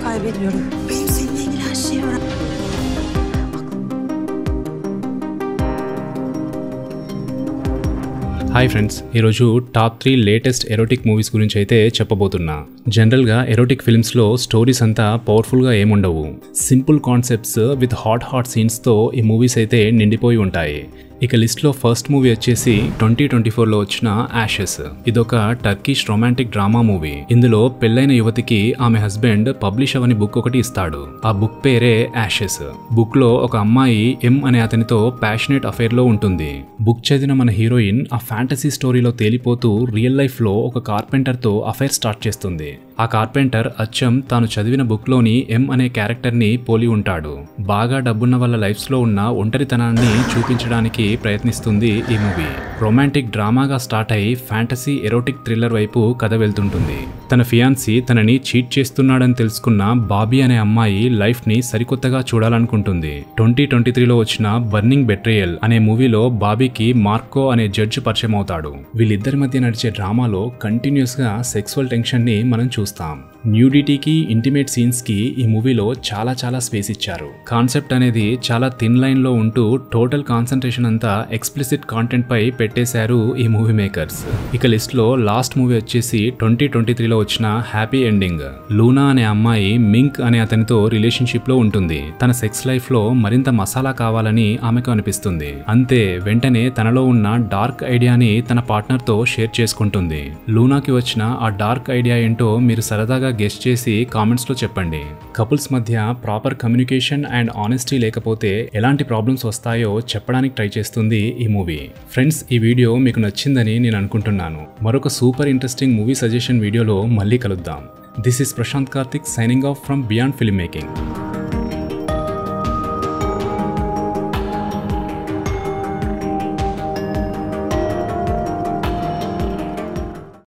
Kaybediyorum. Benim seninle ilgili her şeyi öğren. Hi friends, ఈరోజు top 3 latest erotic movies గురించి అయితే చెప్పబోతున్నా. జనరల్గా erotic ఫిల్మ్స్లో stories అంతా పవర్ఫుల్గా ఏముండవు. సింపుల్ కాన్సెప్ట్స్ విత్ హాట్ సీన్స్తో ఈ మూవీస్ అయితే నిండిపోయి ఉంటాయి. ఇక లిస్ట్లో ఫస్ట్ మూవీ వచ్చేసి 2024లో వచ్చిన యాషెస్. ఇదొక టర్కిష్ రొమాంటిక్ డ్రామా మూవీ. ఇందులో పెళ్లైన యువతికి ఆమె హస్బెండ్ పబ్లిష్ అవని బుక్ ఒకటి ఇస్తాడు. ఆ బుక్ పేరే యాషెస్. బుక్ లో ఒక అమ్మాయి ఎం అనే అతనితో ప్యాషనేట్ అఫైర్ లో ఉంటుంది. బుక్ చదివిన మన హీరోయిన్ ఆ ఫ్యాంటసీ స్టోరీలో తేలిపోతూ రియల్ లైఫ్ లో ఒక కార్పెంటర్ తో అఫైర్ స్టార్ట్ చేస్తుంది. ఆ కార్పెంటర్ అచ్చం తాను చదివిన బుక్ లోని ఎం అనే క్యారెక్టర్ ని పోలి ఉంటాడు. బాగా డబ్బున్న వాళ్ళ లైఫ్స్ లో ఉన్న ఒంటరితనాన్ని చూపించడానికి ప్రయత్నిస్తుంది ఈ మూవీ. రొమాంటిక్ డ్రామాగా స్టార్ట్ అయి ఫ్యాంటసీ ఎరోటిక్ థ్రిల్లర్ వైపు కథ వెళ్తుంటుంది. తన ఫియాన్సీ తనని చీట్ చేస్తున్నాడని తెలుసుకున్న బాబీ అనే అమ్మాయి లైఫ్ ని సరికొత్తగా చూడాలనుకుంటుంది. 2023లో వచ్చిన బర్నింగ్ బెట్రేయల్ అనే మూవీలో బాబీకి మార్కో అనే జడ్జి పరిచయం అవుతాడు. వీళ్ళిద్దరి మధ్య నడిచే డ్రామాలో కంటిన్యూస్ గా సెక్సువల్ టెన్షన్ ని మనం చూస్తాం. న్యూడిటీకి ఇంటిమేట్ సీన్స్ కి ఈ మూవీలో చాలా స్పేస్ ఇచ్చారు. కాన్సెప్ట్ అనేది చాలా థిన్ లైన్ లో ఉంటూ టోటల్ కాన్సంట్రేషన్ అంతా ఎక్స్ప్లిసిట్ కాంటెంట్ పై పెట్టేశారు ఈ మూవీ మేకర్స్. ఇక లిస్ట్ లో లాస్ట్ మూవీ వచ్చేసి 2023లో వచ్చిన హ్యాపీ ఎండింగ్. లూనా అనే అమ్మాయి మింక్ అనే అతనితో రిలేషన్షిప్ లో ఉంటుంది. తన సెక్స్ లైఫ్ లో మరింత మసాలా కావాలని ఆమెకు అనిపిస్తుంది. అంతే వెంటనే తనలో ఉన్న డార్క్ ఐడియాని తన పార్ట్నర్ తో షేర్ చేసుకుంటుంది. లూనాకి వచ్చిన ఆ డార్క్ ఐడియా ఏంటో మీరు సరదాగా గెస్ట్ చేసి కామెంట్స్ లో చెప్పండి. కపుల్స్ మధ్య ప్రాపర్ కమ్యూనికేషన్ అండ్ ఆనెస్టీ లేకపోతే ఎలాంటి ప్రాబ్లమ్స్ వస్తాయో చెప్పడానికి ట్రై చేస్తుంది ఈ మూవీ. ఫ్రెండ్స్, ఈ వీడియో మీకు నచ్చిందని నేను అనుకుంటున్నాను. మరొక సూపర్ ఇంట్రెస్టింగ్ మూవీ సజెషన్ వీడియోలో మళ్ళీ కలుద్దాం. This is Prashant Karthik signing off from beyond film making.